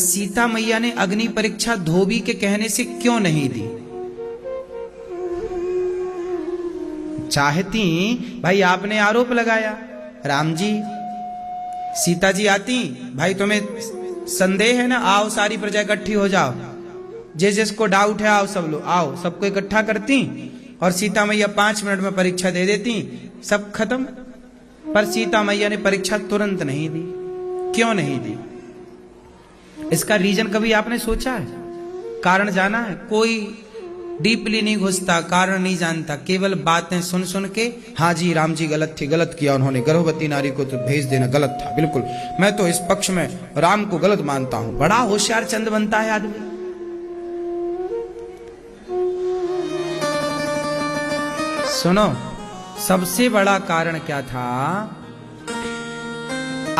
सीता मैया ने अग्नि परीक्षा धोबी के कहने से क्यों नहीं दी? चाहती, भाई आपने आरोप लगाया, राम जी सीता जी आती, भाई तुम्हें संदेह है ना, आओ सारी प्रजा इकट्ठी हो जाओ, जिसको डाउट है आओ सब लोग, आओ सबको इकट्ठा करती और सीता मैया 5 मिनट में परीक्षा दे देती, सब खत्म। पर सीता मैया ने परीक्षा तुरंत नहीं दी। क्यों नहीं दी? इसका रीजन कभी आपने सोचा है? कारण जाना है? कोई डीपली नहीं घुसता, कारण नहीं जानता, केवल बातें सुन सुन के, हाँ जी राम जी गलत थे, गलत किया उन्होंने, गर्भवती नारी को तो भेज देना गलत था, बिल्कुल मैं तो इस पक्ष में राम को गलत मानता हूं। बड़ा होशियार चंद बनता है आदमी। सुनो, सबसे बड़ा कारण क्या था?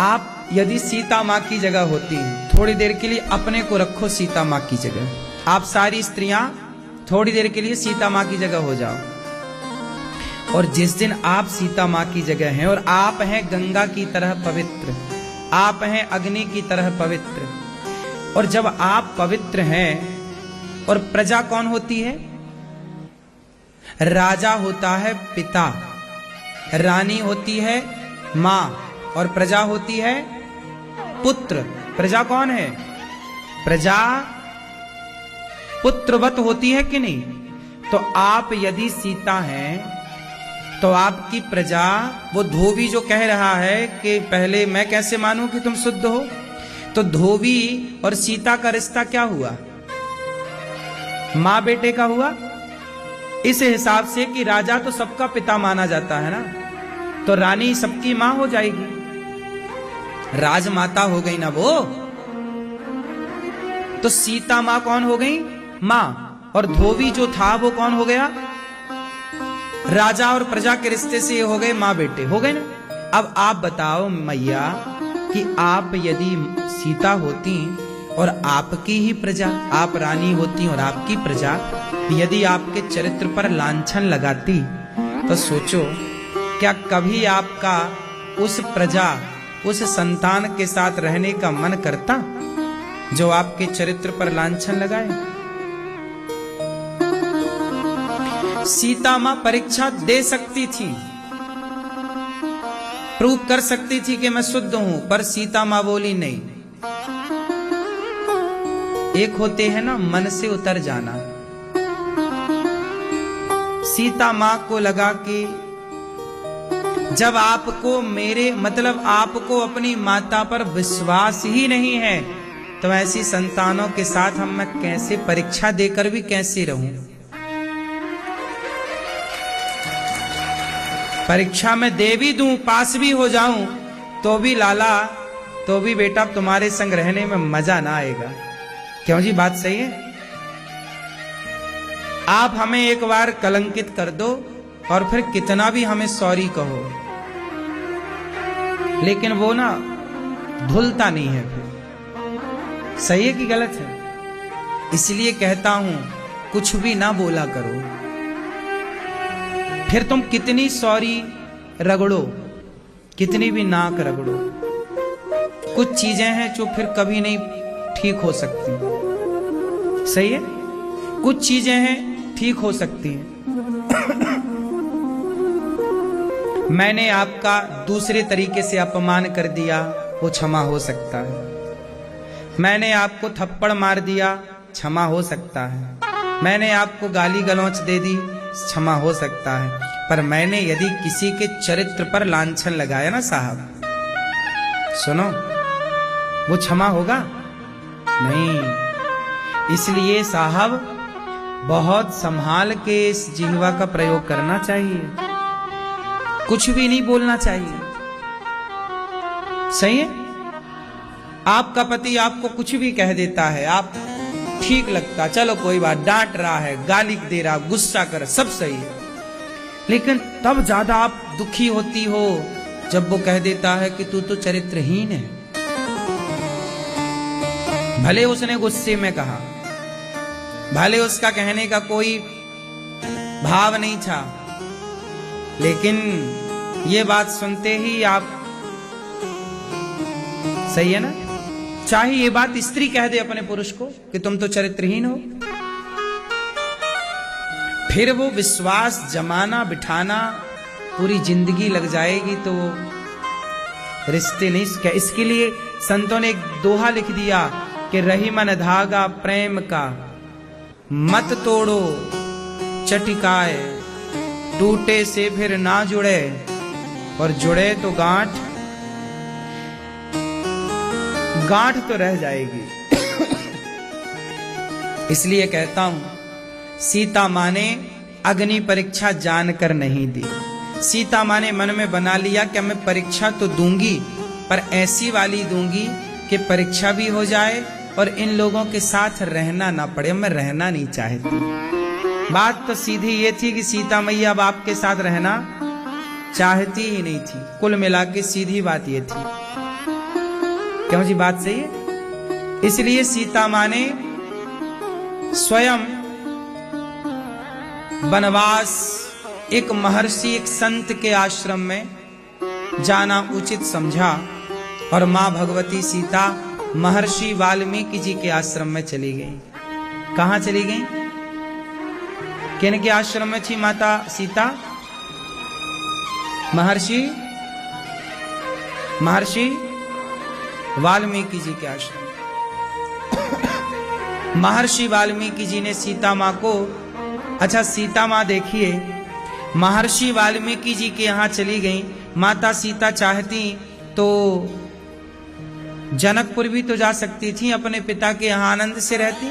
आप यदि सीता मां की जगह होती, थोड़ी देर के लिए अपने को रखो सीता मां की जगह। आप सारी स्त्रियां थोड़ी देर के लिए सीता मां की जगह हो जाओ। और जिस दिन आप सीता मां की जगह हैं और आप हैं गंगा की तरह पवित्र, आप हैं अग्नि की तरह पवित्र, और जब आप पवित्र हैं, और प्रजा कौन होती है? राजा होता है पिता, रानी होती है मां, और प्रजा होती है पुत्र। प्रजा कौन है? प्रजा पुत्रवत होती है कि नहीं? तो आप यदि सीता हैं तो आपकी प्रजा, वो धोबी जो कह रहा है कि पहले मैं कैसे मानूं कि तुम शुद्ध हो, तो धोबी और सीता का रिश्ता क्या हुआ? मां बेटे का हुआ। इस हिसाब से कि राजा तो सबका पिता माना जाता है ना, तो रानी सबकी मां हो जाएगी, राजमाता हो गई ना वो। तो सीता मां कौन हो गई? मां। और धोबी जो था वो कौन हो गया? राजा और प्रजा के रिश्ते से ये हो गए मां बेटे, हो गए ना। अब आप बताओ मैया कि आप यदि सीता होती और आपकी ही प्रजा, आप रानी होती और आपकी प्रजा यदि आपके चरित्र पर लांछन लगाती, तो सोचो क्या कभी आपका उस प्रजा, उस संतान के साथ रहने का मन करता जो आपके चरित्र पर लांछन लगाए? सीता मां परीक्षा दे सकती थी, प्रूव कर सकती थी कि मैं शुद्ध हूं, पर सीता मां बोली नहीं। एक होते हैं ना मन से उतर जाना। सीता मां को लगा कि जब आपको मेरे मतलब आपको अपनी माता पर विश्वास ही नहीं है, तो ऐसी संतानों के साथ हम मैं कैसे परीक्षा देकर भी कैसे रहूं? परीक्षा में दे भी दूं, पास भी हो जाऊं, तो भी लाला, तो भी बेटा तुम्हारे संग रहने में मजा ना आएगा। क्यों जी, बात सही है। आप हमें एक बार कलंकित कर दो और फिर कितना भी हमें सॉरी कहो, लेकिन वो ना धुलता नहीं है फिर। सही है कि गलत है? इसलिए कहता हूं कुछ भी ना बोला करो, फिर तुम कितनी सॉरी रगड़ो, कितनी भी नाक रगड़ो, कुछ चीजें हैं जो फिर कभी नहीं ठीक हो सकती। सही है? कुछ चीजें हैं ठीक हो सकती हैं। मैंने आपका दूसरे तरीके से अपमान कर दिया, वो क्षमा हो सकता है। मैंने आपको थप्पड़ मार दिया, क्षमा हो सकता है। मैंने आपको गाली गलौच दे दी, क्षमा हो सकता है। पर मैंने यदि किसी के चरित्र पर लांछन लगाया ना साहब, सुनो, वो क्षमा होगा नहीं। इसलिए साहब बहुत संभाल के इस जिह्वा का प्रयोग करना चाहिए, कुछ भी नहीं बोलना चाहिए। सही है? आपका पति आपको कुछ भी कह देता है, आप ठीक लगता, चलो कोई बात, डांट रहा है, गाली दे रहा, गुस्सा कर, सब सही है, लेकिन तब ज्यादा आप दुखी होती हो जब वो कह देता है कि तू तो चरित्रहीन है। भले उसने गुस्से में कहा, भले उसका कहने का कोई भाव नहीं था, लेकिन ये बात सुनते ही आप, सही है ना, चाहे ये बात स्त्री कह दे अपने पुरुष को कि तुम तो चरित्रहीन हो, फिर वो विश्वास जमाना बिठाना पूरी जिंदगी लग जाएगी, तो वो रिश्ते नहीं। इसके लिए संतों ने एक दोहा लिख दिया कि रही मन धागा प्रेम का, मत तोड़ो चटिकाए, टूटे से फिर ना जुड़े, और जुड़े तो गांठ तो रह जाएगी। इसलिए कहता हूं सीता मां ने अग्नि परीक्षा जानकर नहीं दी। सीता मां ने मन में बना लिया कि मैं परीक्षा तो दूंगी, पर ऐसी वाली दूंगी कि परीक्षा भी हो जाए और इन लोगों के साथ रहना ना पड़े। मैं रहना नहीं चाहती। बात तो सीधी ये थी कि सीता मैया अब आपके साथ रहना चाहती ही नहीं थी। कुल मिला के सीधी बात ये थी। क्यों जी, बात सही है। इसलिए सीता मां ने स्वयं वनवास एक महर्षि, एक संत के आश्रम में जाना उचित समझा, और मां भगवती सीता महर्षि वाल्मीकि जी के आश्रम में चली गई। कहां चली गई? किन के आश्रम में थी माता सीता? महर्षि वाल्मीकि जी के आश्रम। महर्षि वाल्मीकि जी ने सीता मां को, अच्छा सीता मां देखिए, महर्षि वाल्मीकि जी के यहां चली गई। माता सीता चाहती तो जनकपुर भी तो जा सकती थी, अपने पिता के यहां आनंद से रहती।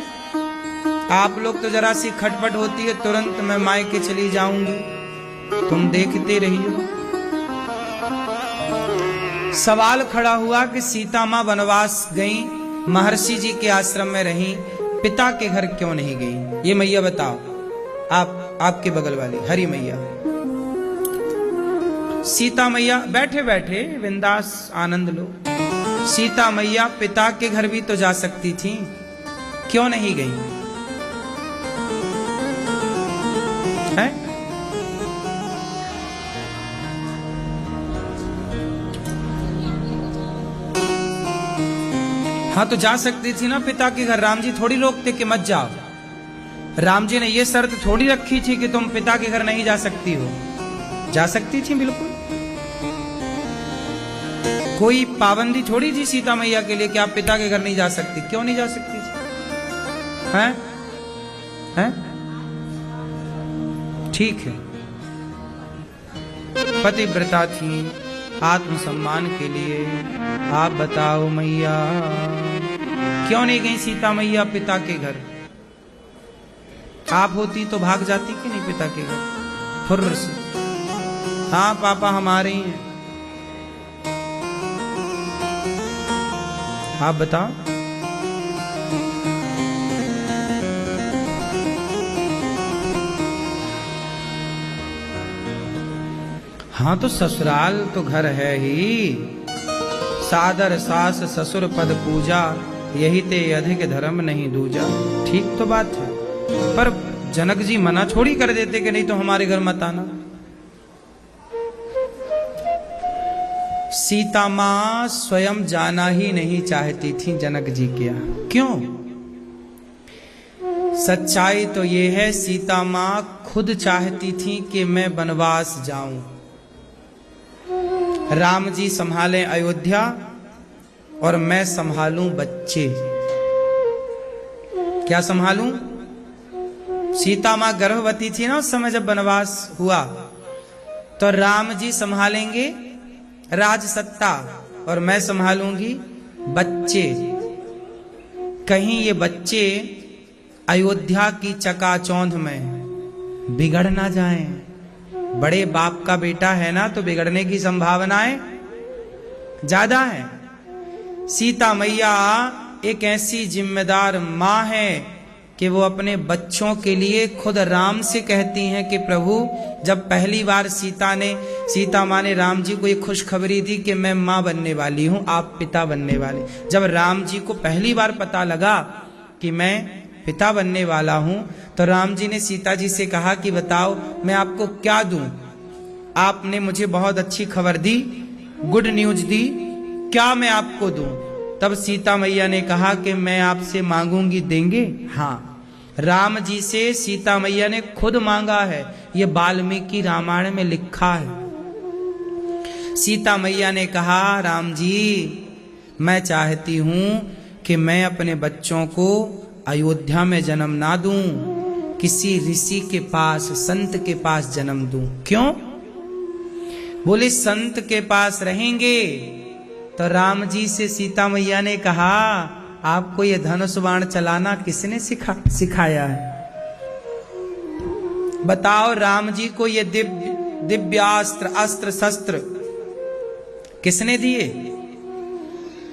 आप लोग तो जरा सी खटपट होती है, तुरंत मैं मायके चली जाऊंगी, तुम देखते रहिए। सवाल खड़ा हुआ कि सीता मां वनवास गई, महर्षि जी के आश्रम में रही, पिता के घर क्यों नहीं गई? ये मैया बताओ, आपके बगल वाली हरी मैया। सीता मैया बैठे बैठे बिंदास आनंद लो। सीता मैया पिता के घर भी तो जा सकती थी, क्यों नहीं गई? है? हाँ तो जा सकती थी ना पिता के घर। राम जी थोड़ी रोकते कि मत जाओ। राम जी ने ये शर्त थोड़ी रखी थी कि तुम पिता के घर नहीं जा सकती हो। जा सकती थी बिल्कुल, कोई पाबंदी थोड़ी थी सीता मैया के लिए कि आप पिता के घर नहीं जा सकती। क्यों नहीं जा सकती थी? हैं? हैं? ठीक है, पतिव्रता थी, आत्मसम्मान के लिए। आप बताओ मैया, क्यों नहीं गई सीता मैया पिता के घर? आप होती तो भाग जाती कि नहीं पिता के घर फुर्र से? हाँ पापा हमारे ही हैं। आप बताओ। हाँ तो ससुराल तो घर है ही। सादर सास ससुर पद पूजा, यही ते अधिक धर्म नहीं दूजा। ठीक तो बात है, पर जनक जी मना थोड़ी कर देते कि नहीं तो हमारे घर मत आना। सीता मां स्वयं जाना ही नहीं चाहती थी जनक जी के यहाँ। क्यों? सच्चाई तो ये है, सीता मां खुद चाहती थी कि मैं वनवास जाऊं, राम जी संभालें अयोध्या और मैं संभालूं बच्चे। क्या संभालूं? सीता मां गर्भवती थी ना उस समय जब वनवास हुआ, तो राम जी संभालेंगे राज सत्ता और मैं संभालूंगी बच्चे। कहीं ये बच्चे अयोध्या की चकाचौंध में बिगड़ ना जाएं। बड़े बाप का बेटा है ना, तो बिगड़ने की संभावनाएं ज्यादा है। सीता मैया एक ऐसी जिम्मेदार मां है कि वो अपने बच्चों के लिए खुद राम से कहती हैं कि प्रभु, जब पहली बार सीता मां ने राम जी को ये खुशखबरी दी कि मैं मां बनने वाली हूं, आप पिता बनने वाले। जब राम जी को पहली बार पता लगा कि मैं पिता बनने वाला हूं, तो राम जी ने सीता जी से कहा कि बताओ मैं आपको क्या दूं? आपने मुझे बहुत अच्छी खबर दी, गुड न्यूज दी, क्या मैं आपको दूं? तब सीता मैया ने कहा कि मैं आपसे मांगूंगी, देंगे? हाँ, राम जी से सीता मैया ने खुद मांगा है, ये वाल्मीकि रामायण में लिखा है। सीता मैया ने कहा, राम जी मैं चाहती हूं कि मैं अपने बच्चों को अयोध्या में जन्म ना दूं, किसी ऋषि के पास, संत के पास जन्म दूं। क्यों? बोले संत के पास रहेंगे। तो राम जी से सीता मैया ने कहा, आपको ये धनुष बाण चलाना किसने सिखाया है? बताओ, राम जी को ये दिव्यास्त्र, अस्त्र शस्त्र किसने दिए?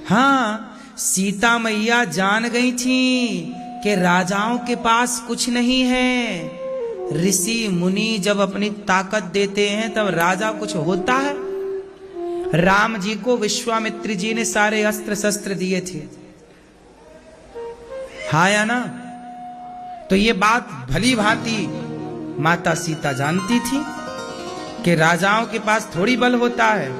हाँ, सीता मैया जान गई थी कि राजाओं के पास कुछ नहीं है। ऋषि मुनि जब अपनी ताकत देते हैं तब राजा कुछ होता है। राम जी को विश्वामित्र जी ने सारे अस्त्र शस्त्र दिए थे, हाँ या ना? तो ये बात भली भांति माता सीता जानती थी कि राजाओं के पास थोड़ी बल होता है।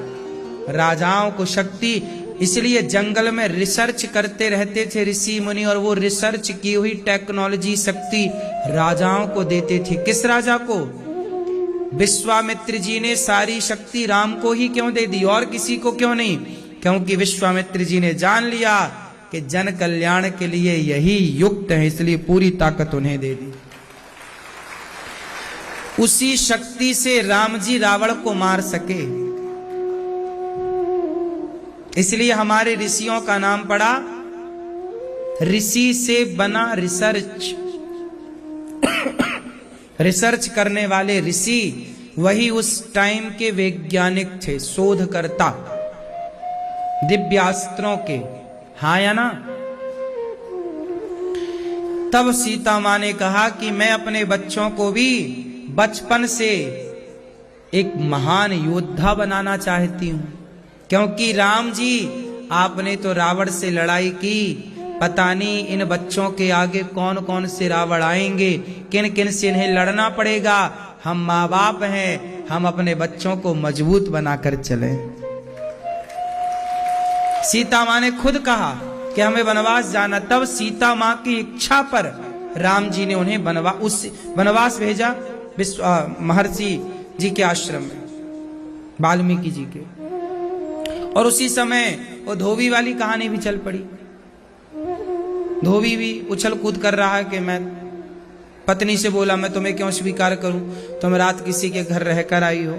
राजाओं को शक्ति, इसलिए जंगल में रिसर्च करते रहते थे ऋषि मुनि, और वो रिसर्च की हुई टेक्नोलॉजी शक्ति राजाओं को देते थे। किस राजा को? विश्वामित्र जी ने सारी शक्ति राम को ही क्यों दे दी, और किसी को क्यों नहीं? क्योंकि विश्वामित्र जी ने जान लिया कि जन कल्याण के लिए यही युक्त है, इसलिए पूरी ताकत उन्हें दे दी। उसी शक्ति से राम जी रावण को मार सके, इसलिए हमारे ऋषियों का नाम पड़ा ऋषि से बना रिसर्च। रिसर्च करने वाले ऋषि वही उस टाइम के वैज्ञानिक थे, शोधकर्ता दिव्यास्त्रों के, हाँ या ना? तब सीता मां ने कहा कि मैं अपने बच्चों को भी बचपन से एक महान योद्धा बनाना चाहती हूं, क्योंकि राम जी आपने तो रावण से लड़ाई की, पता नहीं इन बच्चों के आगे कौन कौन से रावण आएंगे, किन किन से इन्हें लड़ना पड़ेगा। हम माँ बाप हैं, हम अपने बच्चों को मजबूत बनाकर चलें। सीता माँ ने खुद कहा कि हमें वनवास जाना, तब सीता माँ की इच्छा पर राम जी ने उन्हें वनवास भेजा महर्षि जी के आश्रम में, वाल्मीकि जी के। और उसी समय वो धोबी वाली कहानी भी चल पड़ी। धोबी भी उछल कूद कर रहा है कि मैं, पत्नी से बोला मैं तुम्हें क्यों स्वीकार करूं, तुम रात किसी के घर रहकर आई हो,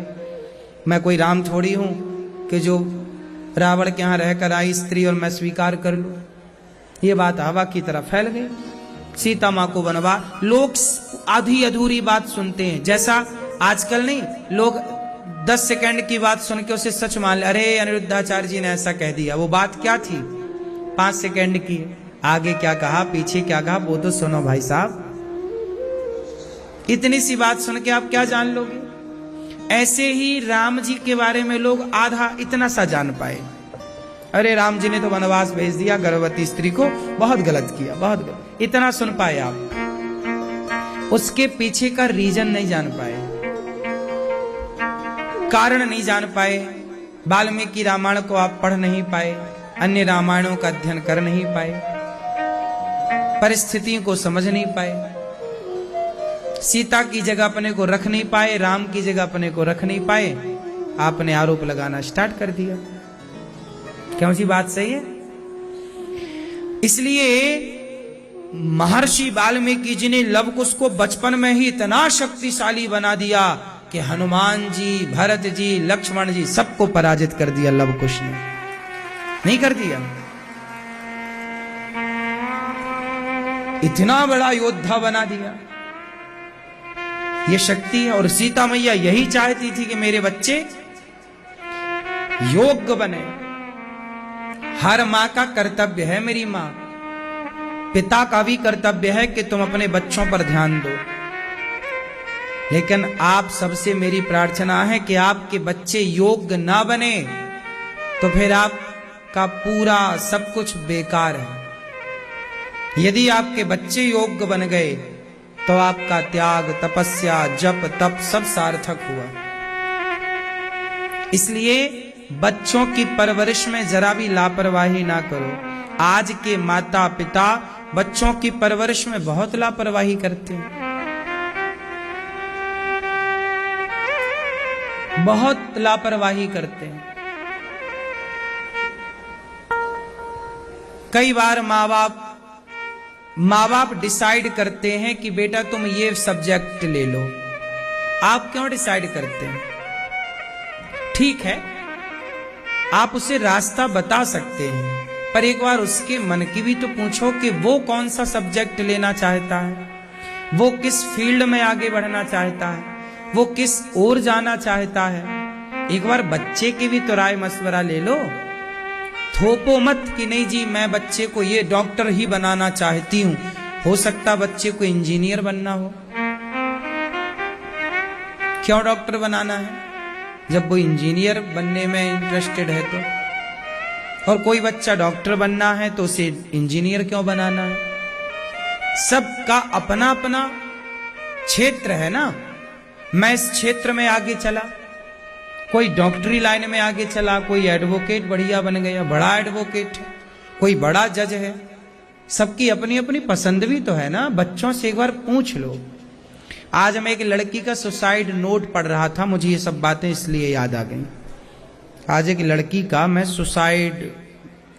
मैं कोई राम थोड़ी हूं कि जो रावण के यहाँ रहकर आई स्त्री और मैं स्वीकार कर लूं। ये बात हवा की तरह फैल गई। सीता माँ को वनवास, लोग आधी अधूरी बात सुनते हैं, जैसा आजकल नहीं, लोग 10 सेकंड की बात सुन के उसे सच मान ले, अरे अनिरुद्धाचार्य जी ने ऐसा कह दिया। वो बात क्या थी? 5 सेकंड की, आगे क्या कहा पीछे क्या कहा वो तो सुनो भाई साहब। इतनी सी बात सुन के आप क्या जान लोगे? ऐसे ही राम जी के बारे में लोग आधा इतना सा जान पाए, अरे राम जी ने तो वनवास भेज दिया गर्भवती स्त्री को, बहुत गलत किया, बहुत गलत, इतना सुन पाए आप। उसके पीछे का रीजन नहीं जान पाए, कारण नहीं जान पाए। वाल्मीकि रामायण को आप पढ़ नहीं पाए, अन्य रामायणों का अध्ययन कर नहीं पाए, परिस्थितियों को समझ नहीं पाए, सीता की जगह अपने को रख नहीं पाए, राम की जगह अपने को रख नहीं पाए, आपने आरोप लगाना स्टार्ट कर दिया। क्यों सी बात सही है? इसलिए महर्षि वाल्मीकि जी ने लव कुश को बचपन में ही इतना शक्तिशाली बना दिया कि हनुमान जी, भरत जी, लक्ष्मण जी सबको पराजित कर दिया। लव कुश ने नहीं कर दिया, इतना बड़ा योद्धा बना दिया। ये शक्ति है। और सीता मैया यही चाहती थी कि मेरे बच्चे योग्य बने। हर मां का कर्तव्य है, मेरी मां, पिता का भी कर्तव्य है कि तुम अपने बच्चों पर ध्यान दो। लेकिन आप सबसे मेरी प्रार्थना है कि आपके बच्चे योग्य ना बने तो फिर आपका पूरा सब कुछ बेकार है। यदि आपके बच्चे योग्य बन गए तो आपका त्याग, तपस्या, जप, तप सब सार्थक हुआ। इसलिए बच्चों की परवरिश में जरा भी लापरवाही ना करो। आज के माता पिता बच्चों की परवरिश में बहुत लापरवाही करते हैं, बहुत लापरवाही करते हैं। कई बार माँ बाप डिसाइड करते हैं कि बेटा तुम ये सब्जेक्ट ले लो। आप क्यों डिसाइड करते हैं? ठीक है, आप उसे रास्ता बता सकते हैं, पर एक बार उसके मन की भी तो पूछो कि वो कौन सा सब्जेक्ट लेना चाहता है, वो किस फील्ड में आगे बढ़ना चाहता है, वो किस ओर जाना चाहता है। एक बार बच्चे की भी तो राय मशवरा ले लो। थोपो मत कि नहीं जी मैं बच्चे को ये डॉक्टर ही बनाना चाहती हूं, हो सकता बच्चे को इंजीनियर बनना हो। क्यों डॉक्टर बनाना है जब वो इंजीनियर बनने में इंटरेस्टेड है तो? और कोई बच्चा डॉक्टर बनना है तो उसे इंजीनियर क्यों बनाना है? सबका अपना अपना क्षेत्र है ना। मैं इस क्षेत्र में आगे चला, कोई डॉक्टरी लाइन में आगे चला, कोई एडवोकेट बढ़िया बन गया, बड़ा एडवोकेट है, कोई बड़ा जज है। सबकी अपनी अपनी पसंद भी तो है ना। बच्चों से एक बार पूछ लो। आज मैं एक लड़की का सुसाइड नोट पढ़ रहा था, मुझे ये सब बातें इसलिए याद आ गई। आज एक लड़की का मैं सुसाइड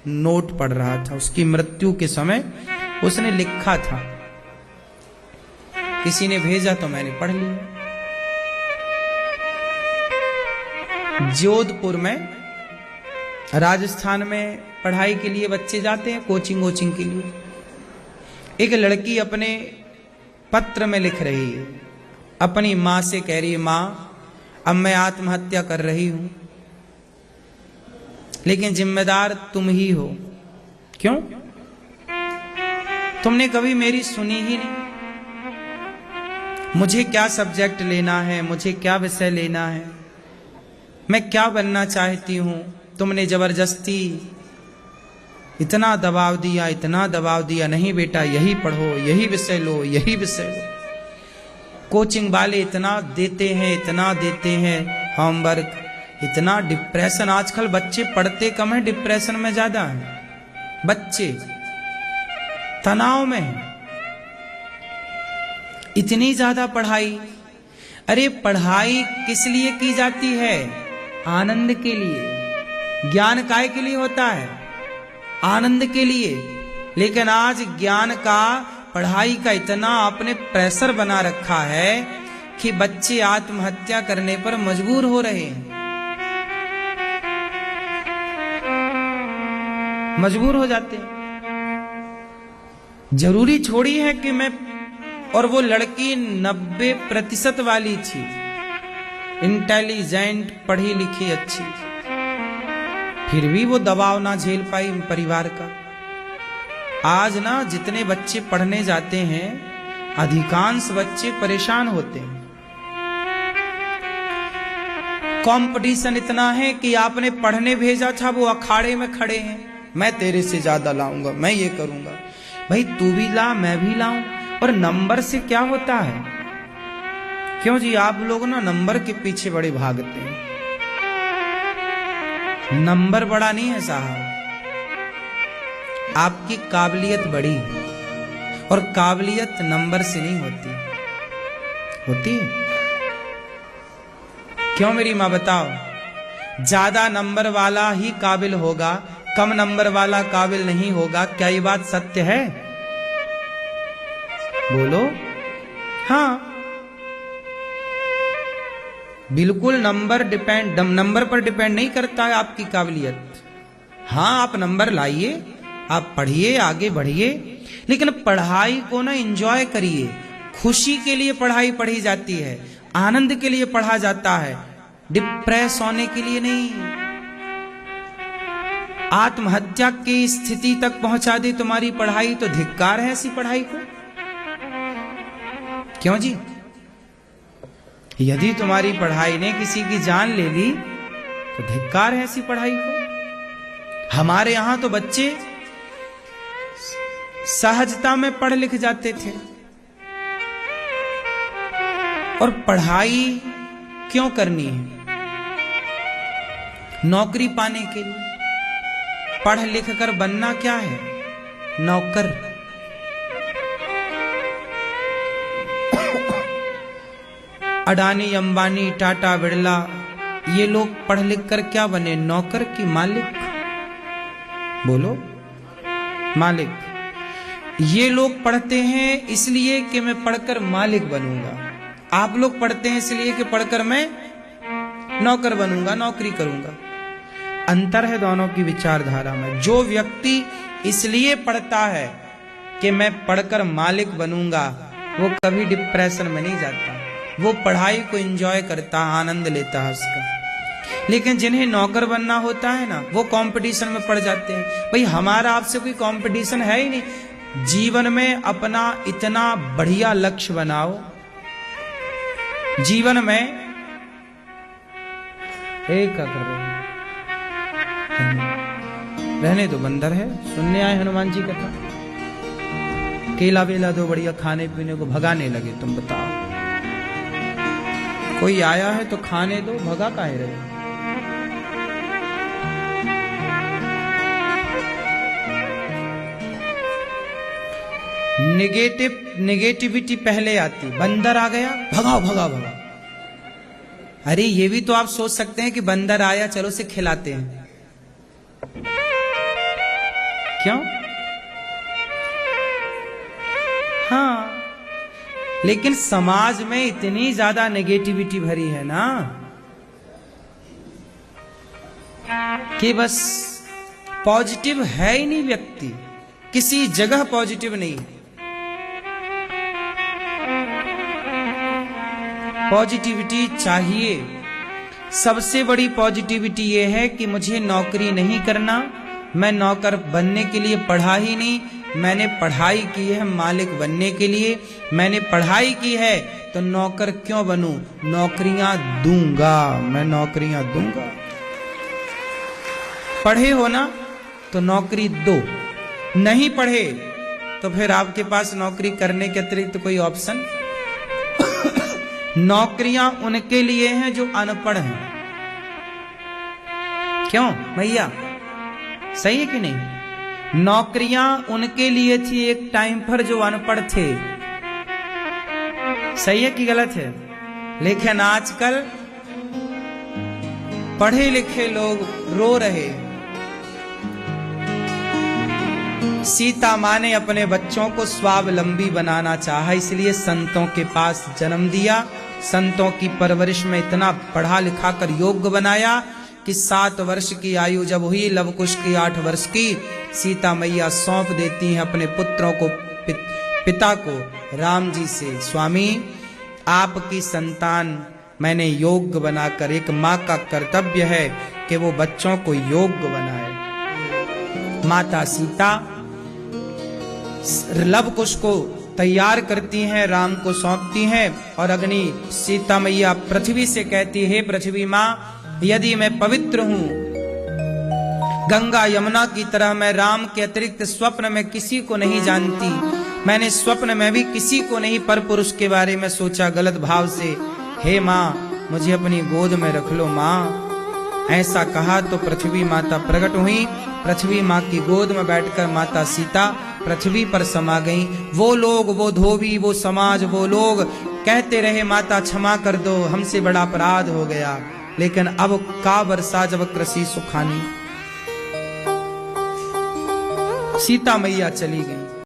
नोट पढ़ रहा था। उसकी मृत्यु के समय उसने लिखा था, किसी ने भेजा तो मैंने पढ़ लिया। जोधपुर में, राजस्थान में पढ़ाई के लिए बच्चे जाते हैं, कोचिंग के लिए। एक लड़की अपने पत्र में लिख रही है, अपनी माँ से कह रही है, माँ अब मैं आत्महत्या कर रही हूं, लेकिन जिम्मेदार तुम ही हो। क्यों? तुमने कभी मेरी सुनी ही नहीं। मुझे क्या सब्जेक्ट लेना है, मुझे क्या विषय लेना है, मैं क्या बनना चाहती हूं, तुमने जबरदस्ती इतना दबाव दिया, इतना दबाव दिया। नहीं बेटा यही पढ़ो, यही विषय लो, यही विषय लो। कोचिंग वाले इतना देते हैं होमवर्क, इतना डिप्रेशन। आजकल बच्चे पढ़ते कम है, डिप्रेशन में ज्यादा है। बच्चे तनाव में है, इतनी ज्यादा पढ़ाई। अरे पढ़ाई किस लिए की जाती है? आनंद के लिए। ज्ञान काय के लिए होता है? आनंद के लिए। लेकिन आज ज्ञान का, पढ़ाई का इतना आपने प्रेशर बना रखा है कि बच्चे आत्महत्या करने पर मजबूर हो रहे हैं, मजबूर हो जाते हैं। जरूरी छोड़ी है कि मैं, और वो लड़की 90% वाली थी, इंटेलिजेंट, पढ़ी लिखी, अच्छी, फिर भी वो दबाव ना झेल पाई परिवार का। आज ना जितने बच्चे पढ़ने जाते हैं, अधिकांश बच्चे परेशान होते हैं। कंपटीशन इतना है कि आपने पढ़ने भेजा था, वो अखाड़े में खड़े हैं, मैं तेरे से ज्यादा लाऊंगा, मैं ये करूंगा। भाई तू भी ला, मैं भी लाऊं। और नंबर से क्या होता है? क्यों जी आप लोग ना नंबर के पीछे बड़े भागते हैं। नंबर बड़ा नहीं है साहब, आपकी काबिलियत बड़ी है। और काबिलियत नंबर से नहीं होती। क्यों मेरी मां बताओ? ज्यादा नंबर वाला ही काबिल होगा, कम नंबर वाला काबिल नहीं होगा। क्या ये बात सत्य है? बोलो। हाँ बिल्कुल। नंबर पर डिपेंड नहीं करता है आपकी काबिलियत। हाँ आप नंबर लाइए, आप पढ़िए, आगे बढ़िए, लेकिन पढ़ाई को ना एंजॉय करिए। खुशी के लिए पढ़ाई पढ़ी जाती है, आनंद के लिए पढ़ा जाता है, डिप्रेस होने के लिए नहीं। आत्महत्या की स्थिति तक पहुंचा दे तुम्हारी पढ़ाई तो धिक्कार है ऐसी पढ़ाई को। क्यों जी? यदि तुम्हारी पढ़ाई ने किसी की जान ले ली तो धिक्कार है ऐसी पढ़ाई को। हमारे यहां तो बच्चे सहजता में पढ़ लिख जाते थे। और पढ़ाई क्यों करनी है? नौकरी पाने के लिए। पढ़ लिख कर बनना क्या है? नौकर। अडानी, अंबानी, टाटा, बिरला, ये लोग पढ़ लिख कर क्या बने? नौकर की मालिक? बोलो, मालिक। ये लोग पढ़ते हैं इसलिए कि मैं पढ़कर मालिक बनूंगा, आप लोग पढ़ते हैं इसलिए कि पढ़कर मैं नौकर बनूंगा, नौकरी करूंगा। अंतर है दोनों की विचारधारा में। जो व्यक्ति इसलिए पढ़ता है कि मैं पढ़कर मालिक बनूंगा, वो कभी डिप्रेशन में नहीं जाता, वो पढ़ाई को एंजॉय करता, आनंद लेता है उसका। लेकिन जिन्हें नौकर बनना होता है ना, वो कंपटीशन में पड़ जाते हैं। भाई हमारा आपसे कोई कंपटीशन है ही नहीं। जीवन में अपना इतना बढ़िया लक्ष्य बनाओ, जीवन में एक क्या कर रहे हैं? रहने दो, बंदर है, सुनने आए हनुमान जी कथा। केला वेला दो बढ़िया खाने पीने को, भगाने लगे। तुम बताओ, कोई आया है तो खाने दो, भगा काहे रहे? नेगेटिविटी पहले आती। बंदर आ गया, भगाओ भगाओ भगाओ। अरे ये भी तो आप सोच सकते हैं कि बंदर आया, चलो से खिलाते हैं। क्यों? हाँ, लेकिन समाज में इतनी ज्यादा नेगेटिविटी भरी है ना कि बस पॉजिटिव है ही नहीं व्यक्ति, किसी जगह पॉजिटिव नहीं। पॉजिटिविटी चाहिए। सबसे बड़ी पॉजिटिविटी यह है कि मुझे नौकरी नहीं करना, मैं नौकर बनने के लिए पढ़ा ही नहीं, मैंने पढ़ाई की है मालिक बनने के लिए। मैंने पढ़ाई की है तो नौकर क्यों बनूं? नौकरियां दूंगा, मैं नौकरियां दूंगा। पढ़े हो ना तो नौकरी दो, नहीं पढ़े तो फिर आपके पास नौकरी करने के अतिरिक्त कोई ऑप्शन। नौकरियां उनके लिए हैं जो अनपढ़ हैं। क्यों भैया, सही है कि नहीं? नौकरियां उनके लिए थी एक टाइम पर जो अनपढ़ थे। सही है कि गलत है? लेकिन आजकल पढ़े लिखे लोग रो रहे। सीता मां ने अपने बच्चों को स्वावलंबी बनाना चाहा, इसलिए संतों के पास जन्म दिया। संतों की परवरिश में इतना पढ़ा लिखा कर योग्य बनाया कि 7 वर्ष की आयु जब हुई, लवकुश की 8 वर्ष की, सीता मैया सौंप देती हैं अपने पुत्रों को, पिता को राम जी से, स्वामी आपकी संतान मैंने योग्य बनाकर, एक माँ का कर्तव्य है कि वो बच्चों को योग्य बनाए। माता सीता लवकुश को तैयार करती हैं, राम को सौंपती हैं, और अग्नि सीता मैया पृथ्वी से कहती है, पृथ्वी माँ यदि मैं पवित्र हूं, गंगा यमुना की तरह, मैं राम के अतिरिक्त स्वप्न में किसी को नहीं जानती, मैंने स्वप्न में भी किसी को नहीं पर पुरुष के बारे में सोचा गलत भाव से, हे माँ मुझे अपनी गोद में रख लो माँ। ऐसा कहा तो पृथ्वी माता प्रकट हुई। पृथ्वी माँ की गोद में बैठकर माता सीता पृथ्वी पर समा गई। वो लोग, वो धोबी, वो समाज, वो लोग कहते रहे माता क्षमा कर दो, हमसे बड़ा अपराध हो गया। लेकिन अब का वर्षा जब कृषि सुखानी, सीता मैया चली गई।